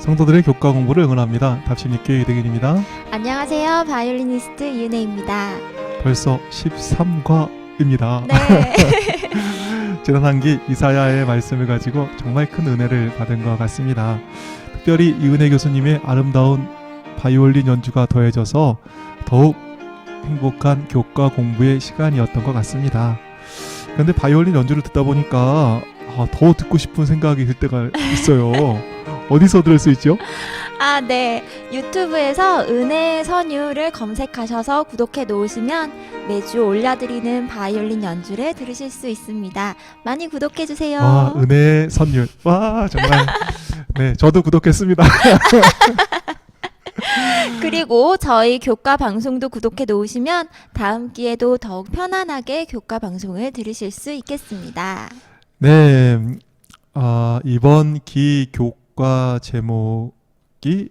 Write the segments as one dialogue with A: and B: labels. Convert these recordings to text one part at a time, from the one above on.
A: 성도들의 교과 공부를 응원합니다. 답심리교회 이대균입니다.
B: 안녕하세요. 바이올리니스트 이은혜입니다.
A: 벌써 13과입니다.
B: 네.
A: 지난 한기 이사야의 말씀을 가지고 정말 큰 은혜를 받은 것 같습니다. 특별히 이은혜 교수님의 아름다운 바이올린 연주가 더해져서 더욱 행복한 교과 공부의 시간이었던 것 같습니다. 그런데 바이올린 연주를 듣다 보니까 더 듣고 싶은 생각이 들 때가 있어요. 어디서 들을 수 있죠?
B: 네. 유튜브에서 은혜의 선율을 검색하셔서 구독해 놓으시면 매주 올려드리는 바이올린 연주를 들으실 수 있습니다. 많이 구독해 주세요.
A: 와, 은혜의 선율. 와, 정말. 네, 저도 구독했습니다.
B: 그리고 저희 교과 방송도 구독해 놓으시면 다음 기회도 더욱 편안하게 교과 방송을 들으실 수 있겠습니다.
A: 네, 이번 기 교과 제목이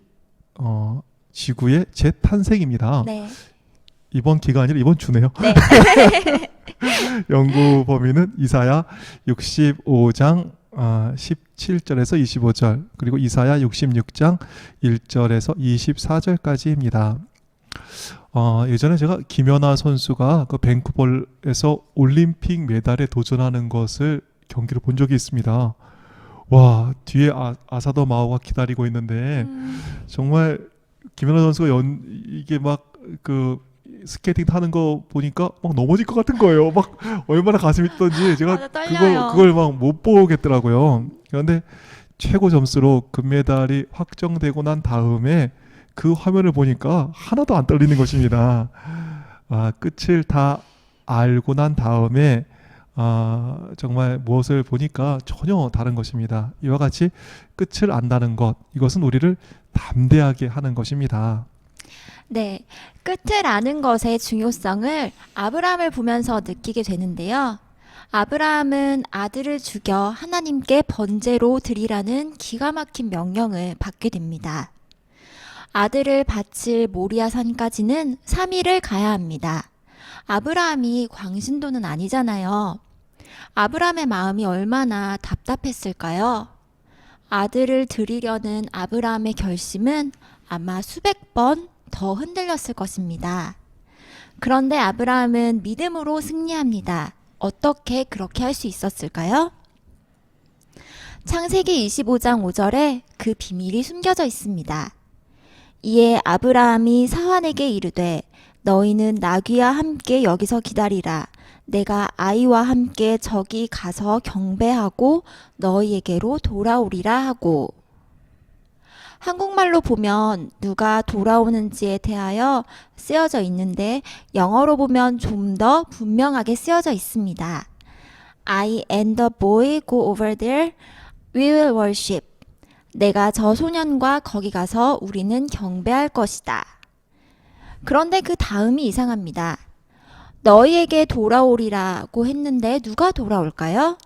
A: 지구의 재탄생입니다.
B: 네.
A: 이번 기가 아니라 이번 주네요.
B: 네.
A: 연구 범위는 이사야 65장 17절에서 25절, 그리고 이사야 66장 1절에서 24절까지입니다. 예전에 제가 김연아 선수가 그 밴쿠버에서 올림픽 메달에 도전하는 것을 경기를 본 적이 있습니다. 와, 뒤에 아사더 마오가 기다리고 있는데 정말 김연아 선수가 이게 막 그 스케이팅 타는 거 보니까 막 넘어질 것 같은 거예요. 막 얼마나 가슴이 뛰던지 제가 그걸 막 못 보겠더라고요. 그런데 최고 점수로 금메달이 확정되고 난 다음에 그 화면을 보니까 하나도 안 떨리는 것입니다. 끝을 다 알고 난 다음에 정말 무엇을 보니까 전혀 다른 것입니다. 이와 같이 끝을 안다는 것, 이것은 우리를 담대하게 하는 것입니다.
B: 네, 끝을 아는 것의 중요성을 아브라함을 보면서 느끼게 되는데요. 아브라함은 아들을 죽여 하나님께 번제로 드리라는 기가 막힌 명령을 받게 됩니다. 아들을 바칠 모리아 산까지는 3일을 가야 합니다. 아브라함이 광신도는 아니잖아요. 아브라함의 마음이 얼마나 답답했을까요? 아들을 드리려는 아브라함의 결심은 아마 수백 번 더 흔들렸을 것입니다. 그런데 아브라함은 믿음으로 승리합니다. 어떻게 그렇게 할 수 있었을까요? 창세기 25장 5절에 그 비밀이 숨겨져 있습니다. 이에 아브라함이 사환에게 이르되 너희는 나귀와 함께 여기서 기다리라. 내가 아이와 함께 저기 가서 경배하고 너희에게로 돌아오리라 하고. 한국말로 보면 누가 돌아오는지에 대하여 쓰여져 있는데 영어로 보면 좀 더 분명하게 쓰여져 있습니다. I and the boy go over there. We will worship. 내가 저 소년과 거기 가서 우리는 경배할 것이다. 그런데 그 다음이 이상합니다. 너희에게 돌아오리라고 했는데 누가 돌아올까요?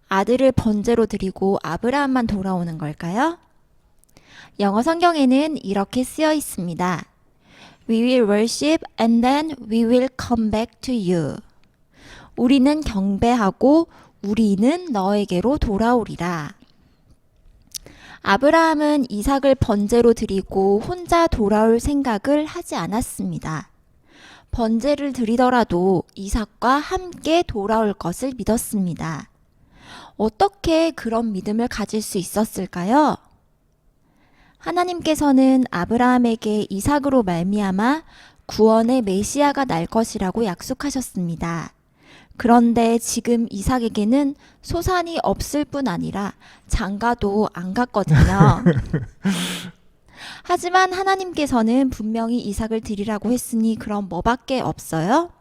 B: 아들을 번제로 드리고 아브라함만 돌아오는 걸까요? 영어 성경에는 이렇게 쓰여 있습니다. We will worship and then we will come back to you. 우리는 경배하고 우리는 너에게로 돌아오리라. 아브라함은 이삭을 번제로 드리고 혼자 돌아올 생각을 하지 않았습니다. 번제를 드리더라도 이삭과 함께 돌아올 것을 믿었습니다. 어떻게 그런 믿음을 가질 수 있었을까요? 하나님께서는 아브라함에게 이삭으로 말미암아 구원의 메시아가 날 것이라고 약속하셨습니다. 그런데 지금 이삭에게는 소산이 없을 뿐 아니라 장가도 안 갔거든요. 하지만 하나님께서는 분명히 이삭을 드리라고 했으니 그럼 뭐밖에 없어요?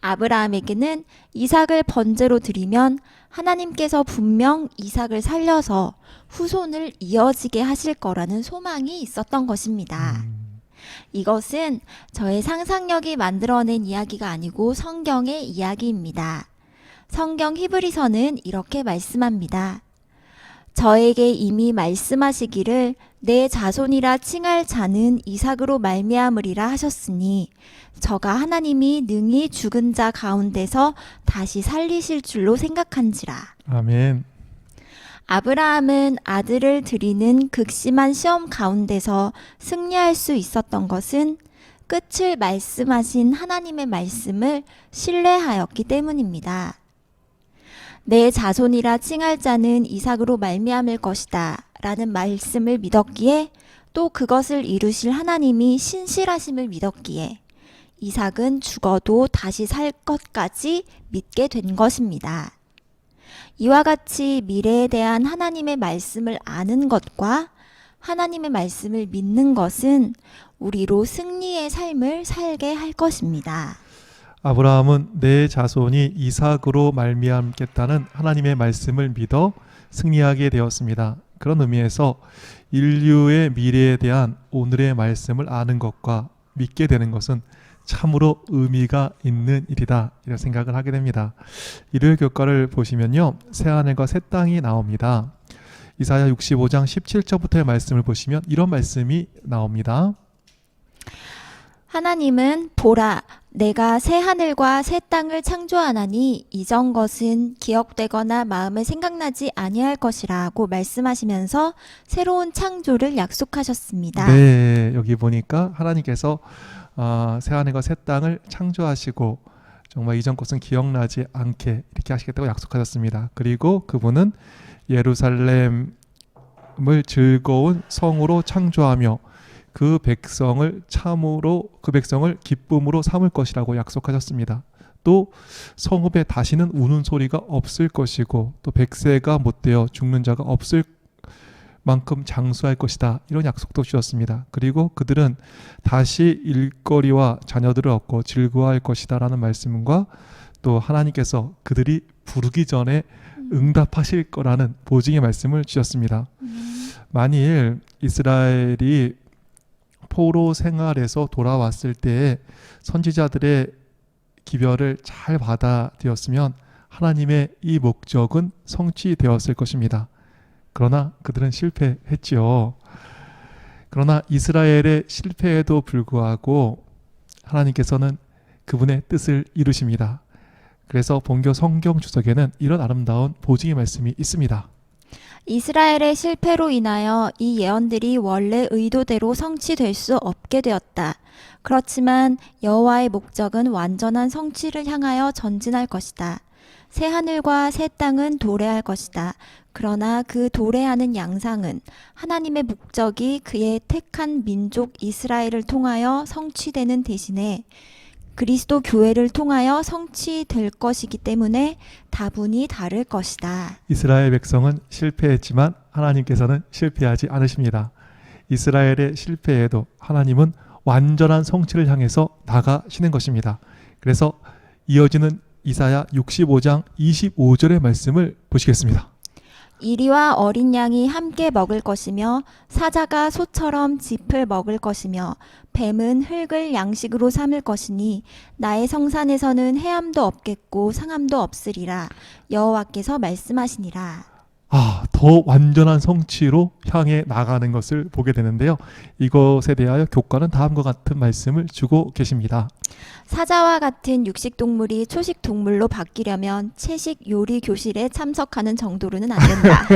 B: 아브라함에게는 이삭을 번제로 드리면 하나님께서 분명 이삭을 살려서 후손을 이어지게 하실 거라는 소망이 있었던 것입니다. 이것은 저의 상상력이 만들어낸 이야기가 아니고 성경의 이야기입니다. 성경 히브리서는 이렇게 말씀합니다. 저에게 이미 말씀하시기를 내 자손이라 칭할 자는 이삭으로 말미암으리라 하셨으니 저가 하나님이 능히 죽은 자 가운데서 다시 살리실 줄로 생각한지라.
A: 아멘.
B: 아브라함은 아들을 드리는 극심한 시험 가운데서 승리할 수 있었던 것은 끝을 말씀하신 하나님의 말씀을 신뢰하였기 때문입니다. 내 자손이라 칭할 자는 이삭으로 말미암을 것이다 라는 말씀을 믿었기에 또 그것을 이루실 하나님이 신실하심을 믿었기에 이삭은 죽어도 다시 살 것까지 믿게 된 것입니다. 이와 같이 미래에 대한 하나님의 말씀을 아는 것과 하나님의 말씀을 믿는 것은 우리로 승리의 삶을 살게 할 것입니다.
A: 아브라함은 내 자손이 이삭으로 말미암겠다는 하나님의 말씀을 믿어 승리하게 되었습니다. 그런 의미에서 인류의 미래에 대한 오늘의 말씀을 아는 것과 믿게 되는 것은 참으로 의미가 있는 일이다 이런 생각을 하게 됩니다. 일요일 교과를 보시면요, 새하늘과 새 땅이 나옵니다. 이사야 65장 17절부터의 말씀을 보시면 이런 말씀이 나옵니다.
B: 하나님은 보라, 내가 새 하늘과 새 땅을 창조하나니 이전 것은 기억되거나 마음에 생각나지 아니할 것이라고 말씀하시면서 새로운 창조를 약속하셨습니다.
A: 네, 여기 보니까 하나님께서 새 하늘과 새 땅을 창조하시고 정말 이전 것은 기억나지 않게 이렇게 하시겠다고 약속하셨습니다. 그리고 그분은 예루살렘을 즐거운 성으로 창조하며 그 백성을 기쁨으로 삼을 것이라고 약속하셨습니다. 또 성읍에 다시는 우는 소리가 없을 것이고 또 백세가 못되어 죽는 자가 없을 만큼 장수할 것이다 이런 약속도 주셨습니다. 그리고 그들은 다시 일거리와 자녀들을 얻고 즐거워할 것이다 라는 말씀과 또 하나님께서 그들이 부르기 전에 응답하실 거라는 보증의 말씀을 주셨습니다. 만일 이스라엘이 포로 생활에서 돌아왔을 때에 선지자들의 기별을 잘 받아들였으면 하나님의 이 목적은 성취되었을 것입니다. 그러나 그들은 실패했지요. 그러나 이스라엘의 실패에도 불구하고 하나님께서는 그분의 뜻을 이루십니다. 그래서 본교 성경 주석에는 이런 아름다운 보증의 말씀이 있습니다.
B: 이스라엘의 실패로 인하여 이 예언들이 원래 의도대로 성취될 수 없게 되었다. 그렇지만 여호와의 목적은 완전한 성취를 향하여 전진할 것이다. 새 하늘과 새 땅은 도래할 것이다. 그러나 그 도래하는 양상은 하나님의 목적이 그의 택한 민족 이스라엘을 통하여 성취되는 대신에 그리스도 교회를 통하여 성취될 것이기 때문에 다분히 다를 것이다.
A: 이스라엘 백성은 실패했지만 하나님께서는 실패하지 않으십니다. 이스라엘의 실패에도 하나님은 완전한 성취를 향해서 나가시는 것입니다. 그래서 이어지는 이사야 65장 25절의 말씀을 보시겠습니다.
B: 이리와 어린 양이 함께 먹을 것이며 사자가 소처럼 짚을 먹을 것이며 뱀은 흙을 양식으로 삼을 것이니 나의 성산에서는 해함도 없겠고 상함도 없으리라. 여호와께서 말씀하시니라.
A: 더 완전한 성취로 향해 나가는 것을 보게 되는데요. 이것에 대하여 교과는 다음과 같은 말씀을 주고 계십니다.
B: 사자와 같은 육식동물이 초식동물로 바뀌려면 채식 요리 교실에 참석하는 정도로는 안 된다.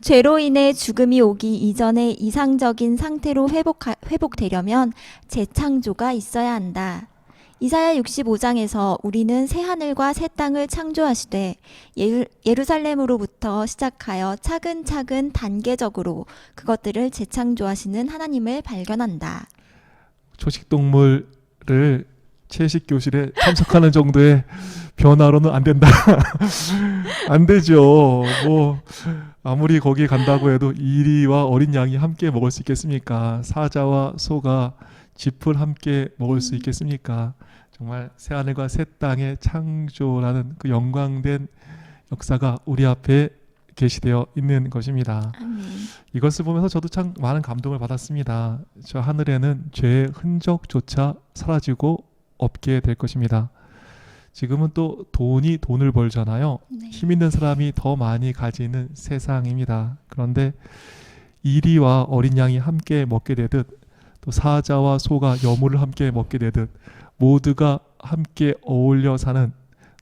B: 죄로 인해 죽음이 오기 이전에 이상적인 상태로 회복되려면 재창조가 있어야 한다. 이사야 65장에서 우리는 새 하늘과 새 땅을 창조하시되 예루살렘으로부터 시작하여 차근차근 단계적으로 그것들을 재창조하시는 하나님을 발견한다.
A: 초식동물을 채식교실에 참석하는 정도의 변화로는 안 된다. 안 되죠. 아무리 거기 간다고 해도 이리와 어린 양이 함께 먹을 수 있겠습니까? 사자와 소가 짚을 함께 먹을 수 있겠습니까? 정말 새하늘과 새 땅의 창조라는 그 영광된 역사가 우리 앞에 계시되어 있는 것입니다.
B: 아멘.
A: 이것을 보면서 저도 참 많은 감동을 받았습니다. 저 하늘에는 죄의 흔적조차 사라지고 없게 될 것입니다. 지금은 또 돈이 돈을 벌잖아요.
B: 네.
A: 힘 있는 사람이 더 많이 가지는 세상입니다. 그런데 이리와 어린 양이 함께 먹게 되듯 또 사자와 소가 여물을 함께 먹게 되듯 모두가 함께 어울려 사는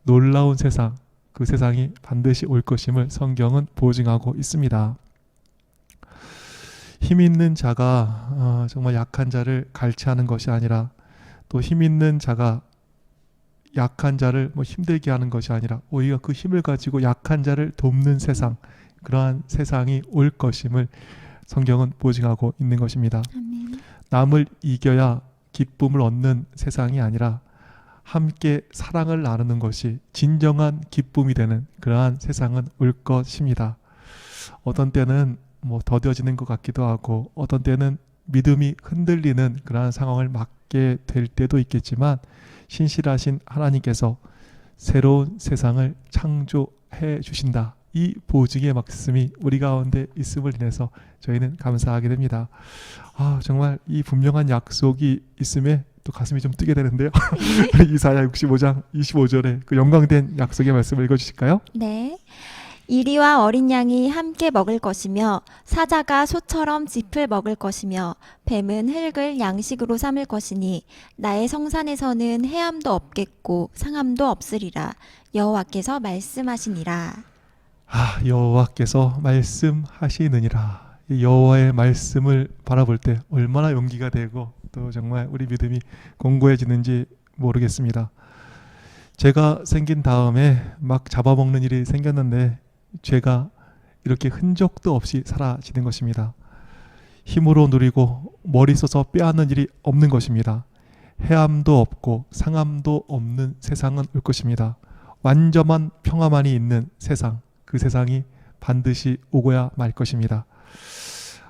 A: 놀라운 세상, 그 세상이 반드시 올 것임을 성경은 보증하고 있습니다. 힘 있는 자가 정말 약한 자를 갈취하는 것이 아니라 또 힘 있는 자가 약한 자를 힘들게 하는 것이 아니라 오히려 그 힘을 가지고 약한 자를 돕는 세상, 그러한 세상이 올 것임을 성경은 보증하고 있는 것입니다.
B: 아멘.
A: 남을 이겨야 기쁨을 얻는 세상이 아니라 함께 사랑을 나누는 것이 진정한 기쁨이 되는 그러한 세상은 올 것입니다. 어떤 때는 더뎌지는 것 같기도 하고 어떤 때는 믿음이 흔들리는 그러한 상황을 맞게 될 때도 있겠지만 신실하신 하나님께서 새로운 세상을 창조해 주신다. 이 보증의 말씀이 우리 가운데 있음을 인해서 저희는 감사하게 됩니다. 정말 이 분명한 약속이 있음에 또 가슴이 좀 뛰게 되는데요. 이사야 65장 25절에 그 영광된 약속의 말씀을 읽어주실까요?
B: 네. 이리와 어린 양이 함께 먹을 것이며 사자가 소처럼 짚을 먹을 것이며 뱀은 흙을 양식으로 삼을 것이니 나의 성산에서는 해함도 없겠고 상함도 없으리라. 여호와께서 말씀하시니라.
A: 여호와께서 말씀하시느니라. 이 여호와의 말씀을 바라볼 때 얼마나 용기가 되고 또 정말 우리 믿음이 공고해지는지 모르겠습니다. 제가 생긴 다음에 막 잡아먹는 일이 생겼는데 죄가 이렇게 흔적도 없이 사라지는 것입니다. 힘으로 누리고 머리 써서 빼앗는 일이 없는 것입니다. 해함도 없고 상함도 없는 세상은 올 것입니다. 완전한 평화만이 있는 세상, 그 세상이 반드시 오고야 말 것입니다.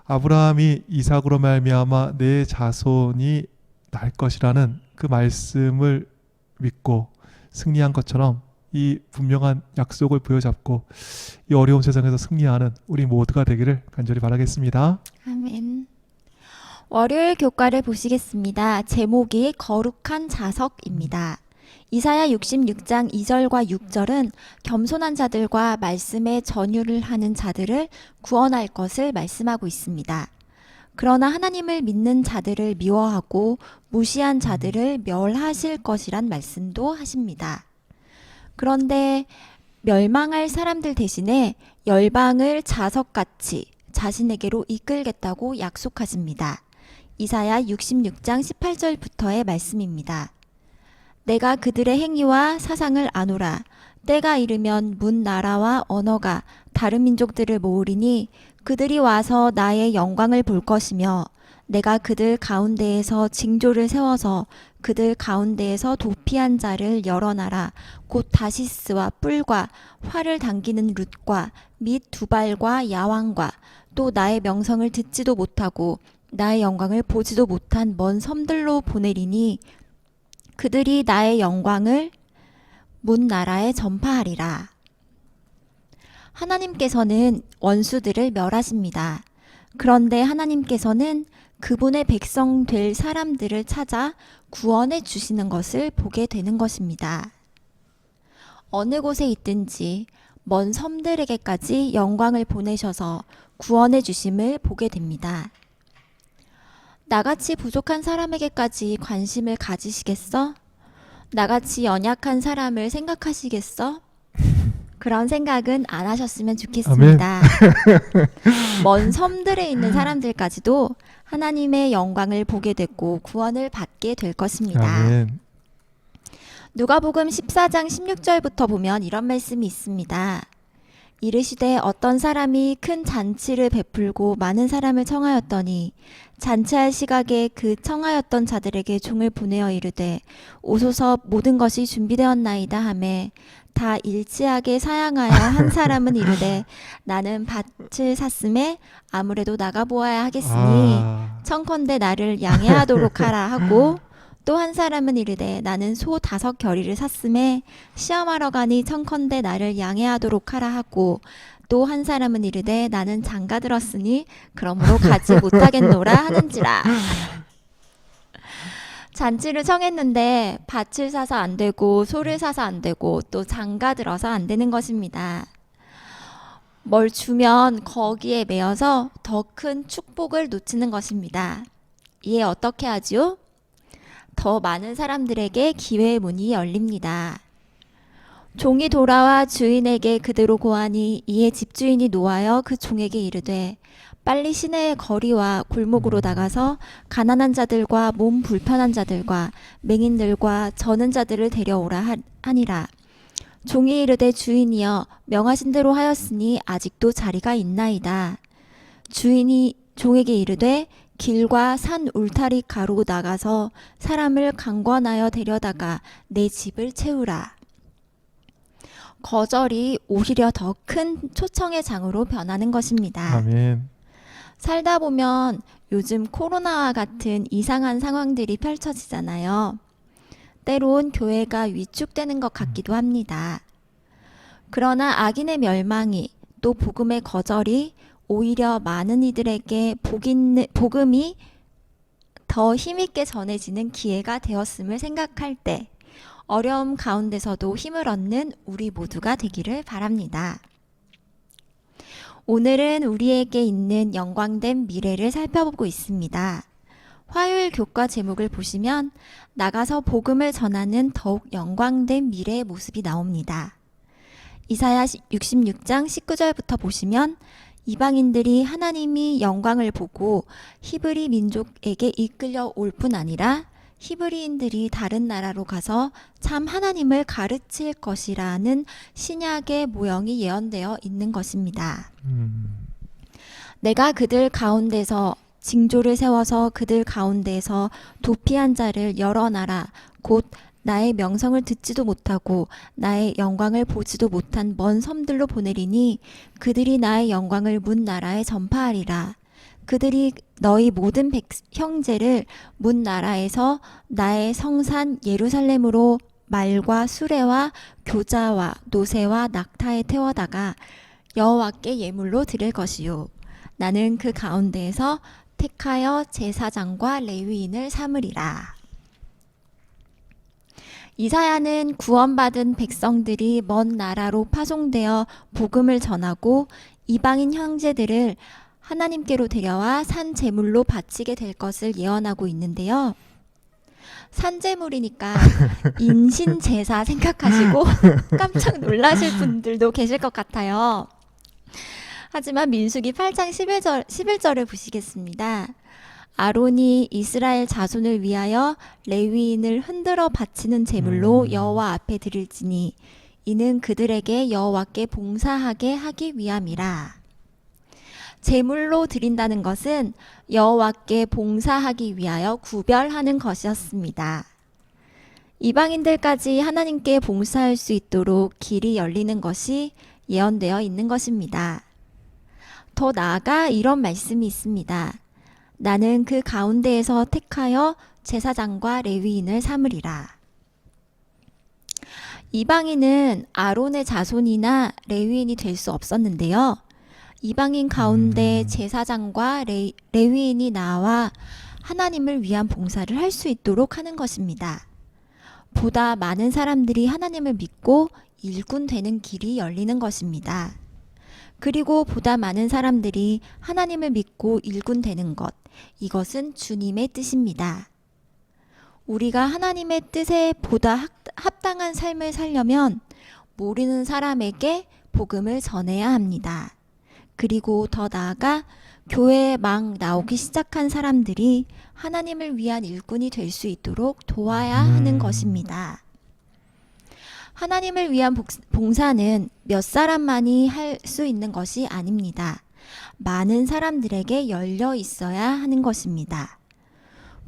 A: 아브라함이 이삭으로 말미암아 내 자손이 날 것이라는 그 말씀을 믿고 승리한 것처럼 이 분명한 약속을 부여잡고 이 어려운 세상에서 승리하는 우리 모두가 되기를 간절히 바라겠습니다.
B: 아멘. 월요일 교과를 보시겠습니다. 제목이 거룩한 자석입니다. 이사야 66장 2절과 6절은 겸손한 자들과 말씀에 전유를 하는 자들을 구원할 것을 말씀하고 있습니다. 그러나 하나님을 믿는 자들을 미워하고 무시한 자들을 멸하실 것이란 말씀도 하십니다. 그런데 멸망할 사람들 대신에 열방을 자석같이 자신에게로 이끌겠다고 약속하십니다. 이사야 66장 18절부터의 말씀입니다. 내가 그들의 행위와 사상을 아노라. 때가 이르면 문 나라와 언어가 다른 민족들을 모으리니 그들이 와서 나의 영광을 볼 것이며 내가 그들 가운데에서 징조를 세워서 그들 가운데에서 도피한 자를 열어놔라. 곧 다시스와 뿔과 활을 당기는 룻과 및 두발과 야왕과 또 나의 명성을 듣지도 못하고 나의 영광을 보지도 못한 먼 섬들로 보내리니 그들이 나의 영광을 문 나라에 전파하리라. 하나님께서는 원수들을 멸하십니다. 그런데 하나님께서는 그분의 백성 될 사람들을 찾아 구원해 주시는 것을 보게 되는 것입니다. 어느 곳에 있든지 먼 섬들에게까지 영광을 보내셔서 구원해 주심을 보게 됩니다. 나같이 부족한 사람에게까지 관심을 가지시겠어? 나같이 연약한 사람을 생각하시겠어? 그런 생각은 안 하셨으면 좋겠습니다. 먼 섬들에 있는 사람들까지도 하나님의 영광을 보게 됐고 구원을 받게 될 것입니다.
A: 아멘.
B: 누가복음 14장 16절부터 보면 이런 말씀이 있습니다. 이르시되 어떤 사람이 큰 잔치를 베풀고 많은 사람을 청하였더니 잔치할 시각에 그 청하였던 자들에게 종을 보내어 이르되 오소서 모든 것이 준비되었나이다 하매 다 일치하게 사양하여 한 사람은 이르되 나는 밭을 샀음에 아무래도 나가 보아야 하겠으니 청컨대 나를 양해하도록 하라 하고 또 한 사람은 이르되 나는 소 5 겨리를 샀음에 시험하러 가니 청컨대 나를 양해하도록 하라 하고 또 한 사람은 이르되 나는 장가 들었으니 그러므로 가지 못하겠노라 하는지라. 잔치를 청했는데 밭을 사서 안 되고 소를 사서 안 되고 또 장가 들어서 안 되는 것입니다. 뭘 주면 거기에 매여서 더 큰 축복을 놓치는 것입니다. 이에 어떻게 하지요? 더 많은 사람들에게 기회의 문이 열립니다. 종이 돌아와 주인에게 그대로 고하니 이에 집주인이 노하여 그 종에게 이르되 빨리 시내의 거리와 골목으로 나가서 가난한 자들과 몸 불편한 자들과 맹인들과 저는 자들을 데려오라 하니라. 종이 이르되 주인이여 명하신 대로 하였으니 아직도 자리가 있나이다. 주인이 종에게 이르되 길과 산 울타리 가로 나가서 사람을 강권하여 데려다가 내 집을 채우라. 거절이 오히려 더 큰 초청의 장으로 변하는 것입니다.
A: 아멘.
B: 살다 보면 요즘 코로나와 같은 이상한 상황들이 펼쳐지잖아요. 때론 교회가 위축되는 것 같기도 합니다. 그러나 악인의 멸망이 또 복음의 거절이 오히려 많은 이들에게 복음이 더 힘있게 전해지는 기회가 되었음을 생각할 때 어려움 가운데서도 힘을 얻는 우리 모두가 되기를 바랍니다. 오늘은 우리에게 있는 영광된 미래를 살펴보고 있습니다. 화요일 교과 제목을 보시면 나가서 복음을 전하는 더욱 영광된 미래의 모습이 나옵니다. 이사야 66장 19절부터 보시면 이방인들이 하나님이 영광을 보고 히브리 민족에게 이끌려 올 뿐 아니라 히브리인들이 다른 나라로 가서 참 하나님을 가르칠 것이라는 신약의 모형이 예언되어 있는 것입니다. 내가 그들 가운데서 징조를 세워서 그들 가운데서 도피한 자를 여러 나라 곧 나의 명성을 듣지도 못하고 나의 영광을 보지도 못한 먼 섬들로 보내리니 그들이 나의 영광을 문 나라에 전파하리라. 그들이 너희 모든 형제를 문 나라에서 나의 성산 예루살렘으로 말과 수레와 교자와 노새와 낙타에 태워다가 여호와께 예물로 드릴 것이요. 나는 그 가운데에서 택하여 제사장과 레위인을 삼으리라. 이사야는 구원받은 백성들이 먼 나라로 파송되어 복음을 전하고 이방인 형제들을 하나님께로 데려와 산 제물로 바치게 될 것을 예언하고 있는데요. 산 제물이니까 인신 제사 생각하시고 깜짝 놀라실 분들도 계실 것 같아요. 하지만 민수기 8장 11절을 보시겠습니다. 아론이 이스라엘 자손을 위하여 레위인을 흔들어 바치는 제물로 여호와 앞에 드릴지니 이는 그들에게 여호와께 봉사하게 하기 위함이라. 제물로 드린다는 것은 여호와께 봉사하기 위하여 구별하는 것이었습니다. 이방인들까지 하나님께 봉사할 수 있도록 길이 열리는 것이 예언되어 있는 것입니다. 더 나아가 이런 말씀이 있습니다. 나는 그 가운데에서 택하여 제사장과 레위인을 삼으리라. 이방인은 아론의 자손이나 레위인이 될 수 없었는데요. 이방인 가운데 제사장과 레위인이 나와 하나님을 위한 봉사를 할 수 있도록 하는 것입니다. 보다 많은 사람들이 하나님을 믿고 일꾼 되는 길이 열리는 것입니다. 그리고 보다 많은 사람들이 하나님을 믿고 일꾼 되는 것, 이것은 주님의 뜻입니다. 우리가 하나님의 뜻에 보다 합당한 삶을 살려면 모르는 사람에게 복음을 전해야 합니다. 그리고 더 나아가 교회에 막 나오기 시작한 사람들이 하나님을 위한 일꾼이 될 수 있도록 도와야 하는 것입니다. 하나님을 위한 봉사는 몇 사람만이 할 수 있는 것이 아닙니다. 많은 사람들에게 열려 있어야 하는 것입니다.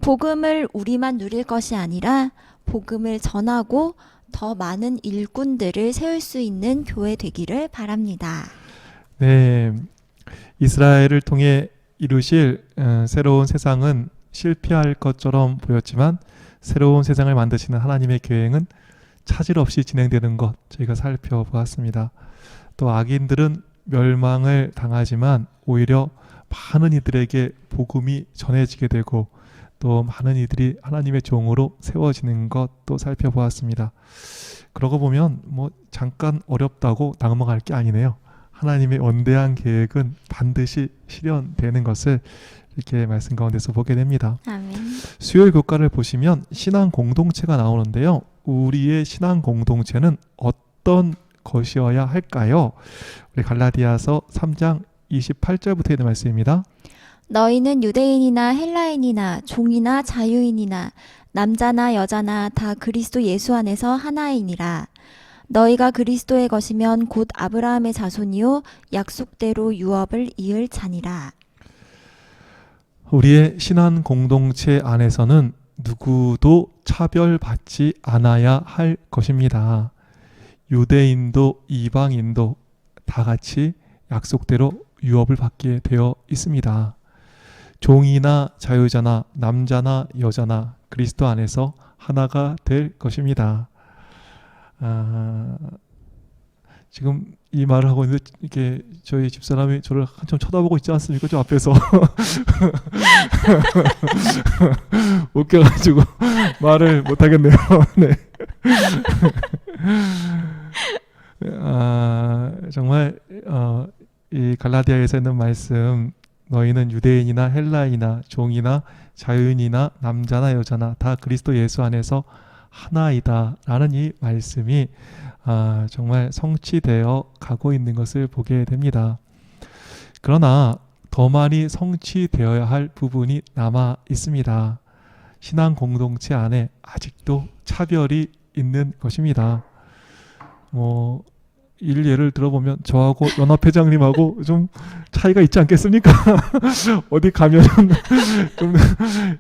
B: 복음을 우리만 누릴 것이 아니라 복음을 전하고 더 많은 일꾼들을 세울 수 있는 교회 되기를 바랍니다.
A: 네, 이스라엘을 통해 이루실 새로운 세상은 실패할 것처럼 보였지만 새로운 세상을 만드시는 하나님의 계획은 차질 없이 진행되는 것 저희가 살펴보았습니다. 또 악인들은 멸망을 당하지만 오히려 많은 이들에게 복음이 전해지게 되고 또 많은 이들이 하나님의 종으로 세워지는 것도 살펴보았습니다. 그러고 보면 잠깐 어렵다고 낙망할 게 아니네요. 하나님의 원대한 계획은 반드시 실현되는 것을 이렇게 말씀 가운데서 보게 됩니다.
B: 아멘.
A: 수요일 교과를 보시면 신앙 공동체가 나오는데요. 우리의 신앙 공동체는 어떤 것이어야 할까요? 우리 갈라디아서 3장 28절부터 있는 말씀입니다.
B: 너희는 유대인이나 헬라인이나 종이나 자유인이나 남자나 여자나 다 그리스도 예수 안에서 하나이니라. 너희가 그리스도의 것이면 곧 아브라함의 자손이요 약속대로 유업을 이을 자니라.
A: 우리의 신앙 공동체 안에서는 누구도 차별받지 않아야 할 것입니다. 유대인도 이방인도 다 같이 약속대로 유업을 받게 되어 있습니다. 종이나 자유자나 남자나 여자나 그리스도 안에서 하나가 될 것입니다. 지금 이 말을 하고 있는데 이렇게 저희 집사람이 저를 한참 쳐다보고 있지 않습니까? 저 앞에서 웃겨가지고 말을 못하겠네요. 네. 정말 이 갈라디아에서 있는 말씀, 너희는 유대인이나 헬라이나 종이나 자유인이나 남자나 여자나 다 그리스도 예수 안에서 하나이다 라는 이 말씀이 정말 성취되어 가고 있는 것을 보게 됩니다. 그러나 더 많이 성취되어야 할 부분이 남아 있습니다. 신앙 공동체 안에 아직도 차별이 있는 것입니다. 예를 들어보면 저하고 연합회장님하고 좀 차이가 있지 않겠습니까? 어디 가면 좀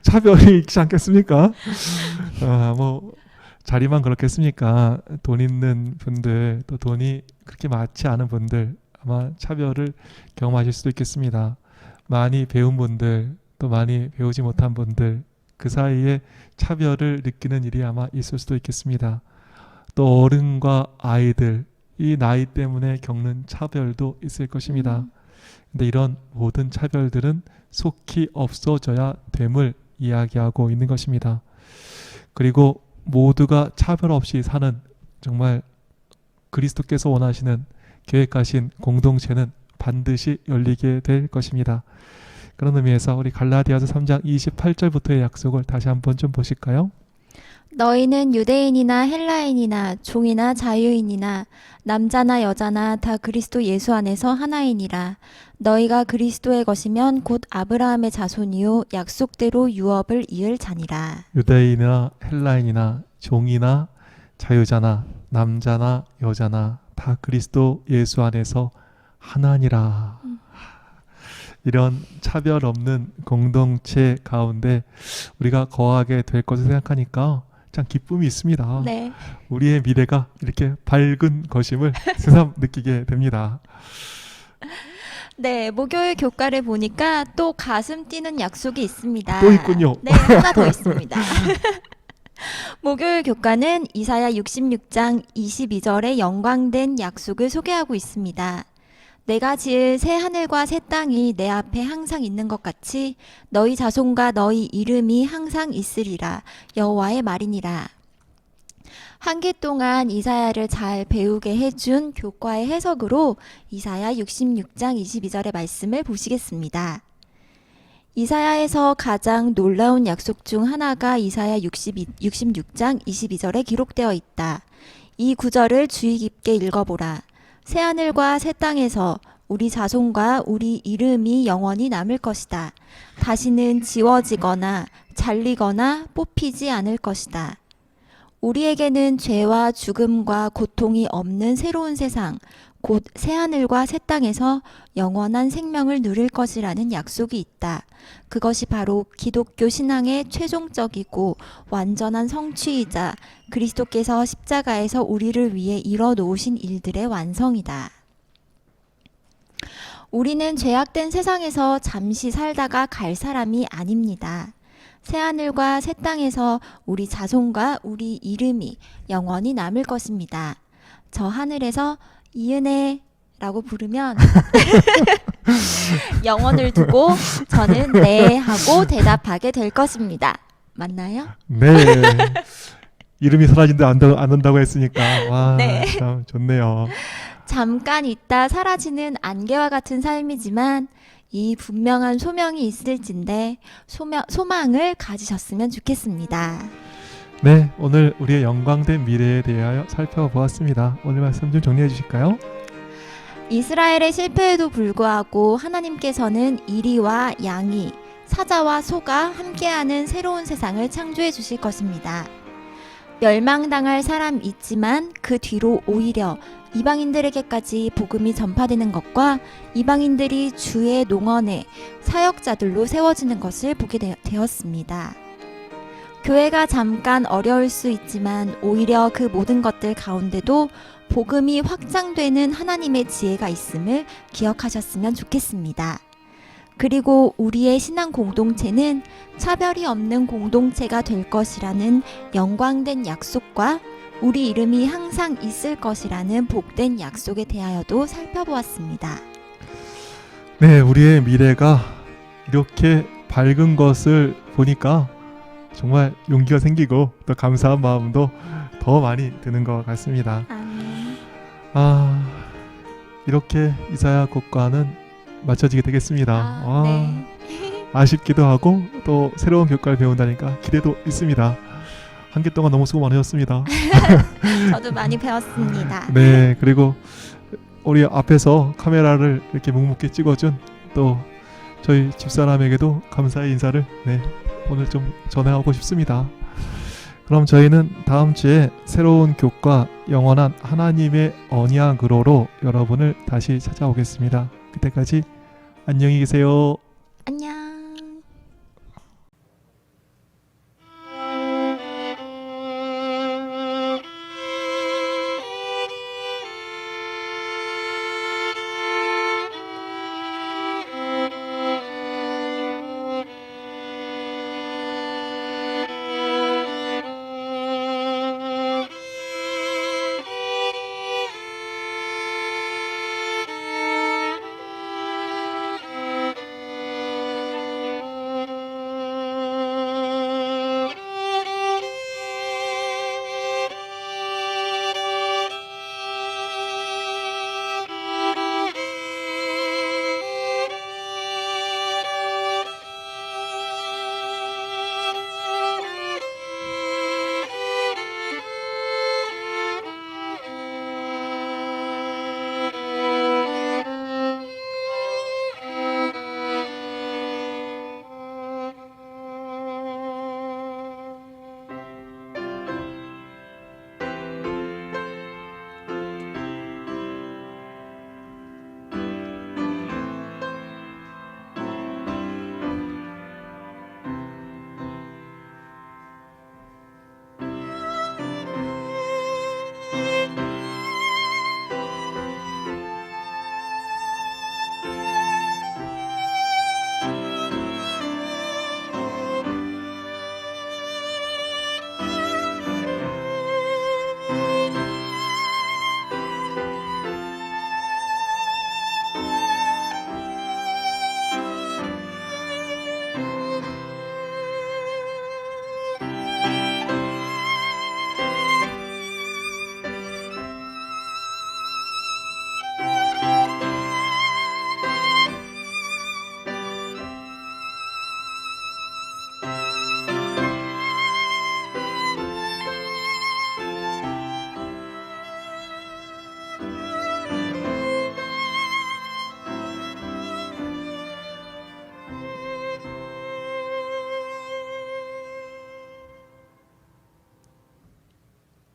A: 차별이 있지 않겠습니까? 자리만 그렇겠습니까? 돈 있는 분들, 또 돈이 그렇게 많지 않은 분들 아마 차별을 경험하실 수도 있겠습니다. 많이 배운 분들, 또 많이 배우지 못한 분들, 그 사이에 차별을 느끼는 일이 아마 있을 수도 있겠습니다. 또 어른과 아이들, 이 나이 때문에 겪는 차별도 있을 것입니다. 근데 이런 모든 차별들은 속히 없어져야 됨을 이야기하고 있는 것입니다. 그리고 모두가 차별 없이 사는 정말 그리스도께서 원하시는 계획하신 공동체는 반드시 열리게 될 것입니다. 그런 의미에서 우리 갈라디아서 3장 28절부터의 약속을 다시 한번 좀 보실까요?
B: 너희는 유대인이나 헬라인이나 종이나 자유인이나 남자나 여자나 다 그리스도 예수 안에서 하나이니라. 너희가 그리스도의 것이면 곧 아브라함의 자손이요 약속대로 유업을 이을 자니라.
A: 유대인이나 헬라인이나 종이나 자유자나 남자나 여자나 다 그리스도 예수 안에서 하나니라. 이런 차별 없는 공동체 가운데 우리가 거하게 될 것을 생각하니까 참 기쁨이 있습니다.
B: 네.
A: 우리의 미래가 이렇게 밝은 것임을 새삼 느끼게 됩니다.
B: 네, 목요일 교과를 보니까 또 가슴 뛰는 약속이 있습니다.
A: 또 있군요.
B: 네, 하나 더 있습니다. 목요일 교과는 이사야 66장 22절의 영광된 약속을 소개하고 있습니다. 내가 지을 새 하늘과 새 땅이 내 앞에 항상 있는 것 같이 너희 자손과 너희 이름이 항상 있으리라. 여호와의 말이니라. 한 기 동안 이사야를 잘 배우게 해준 교과의 해석으로 이사야 66장 22절의 말씀을 보시겠습니다. 이사야에서 가장 놀라운 약속 중 하나가 이사야 66장 22절에 기록되어 있다. 이 구절을 주의 깊게 읽어보라. 새하늘과 새 땅에서 우리 자손과 우리 이름이 영원히 남을 것이다. 다시는 지워지거나 잘리거나 뽑히지 않을 것이다. 우리에게는 죄와 죽음과 고통이 없는 새로운 세상, 곧 새하늘과 새 땅에서 영원한 생명을 누릴 것이라는 약속이 있다. 그것이 바로 기독교 신앙의 최종적이고 완전한 성취이자 그리스도께서 십자가에서 우리를 위해 이뤄놓으신 일들의 완성이다. 우리는 죄악된 세상에서 잠시 살다가 갈 사람이 아닙니다. 새하늘과 새 땅에서 우리 자손과 우리 이름이 영원히 남을 것입니다. 저 하늘에서 이은혜라고 부르면 영혼을 두고 저는 네 하고 대답하게 될 것입니다. 맞나요?
A: 네. 이름이 사라진다 않는다고 했으니까 와,
B: 네.
A: 참 좋네요.
B: 잠깐 있다 사라지는 안개와 같은 삶이지만 이 분명한 소명이 있을진데 소망을 가지셨으면 좋겠습니다.
A: 네, 오늘 우리의 영광된 미래에 대하여 살펴보았습니다. 오늘 말씀 좀 정리해 주실까요?
B: 이스라엘의 실패에도 불구하고 하나님께서는 이리와 양이, 사자와 소가 함께하는 새로운 세상을 창조해 주실 것입니다. 멸망당할 사람 있지만 그 뒤로 오히려 이방인들에게까지 복음이 전파되는 것과 이방인들이 주의 농원의 사역자들로 세워지는 것을 보게 되었습니다. 교회가 잠깐 어려울 수 있지만 오히려 그 모든 것들 가운데도 복음이 확장되는 하나님의 지혜가 있음을 기억하셨으면 좋겠습니다. 그리고 우리의 신앙 공동체는 차별이 없는 공동체가 될 것이라는 영광된 약속과 우리 이름이 항상 있을 것이라는 복된 약속에 대하여도 살펴보았습니다.
A: 네, 우리의 미래가 이렇게 밝은 것을 보니까 정말 용기가 생기고 또 감사한 마음도 더 많이 드는 것 같습니다.
B: 아멘.
A: 이렇게 이사야 곡과는 마쳐지게 되겠습니다.
B: 네.
A: 아쉽기도 하고 또 새로운 교과를 배운다니까 기대도 있습니다. 한 개 동안 너무 수고 많으셨습니다.
B: 저도 많이 배웠습니다.
A: 네, 그리고 우리 앞에서 카메라를 이렇게 묵묵히 찍어준 또 저희 집사람에게도 감사의 인사를 오늘 좀 전해하고 싶습니다. 그럼 저희는 다음 주에 새로운 교과 영원한 하나님의 언약으로로 여러분을 다시 찾아오겠습니다. 그때까지 안녕히 계세요.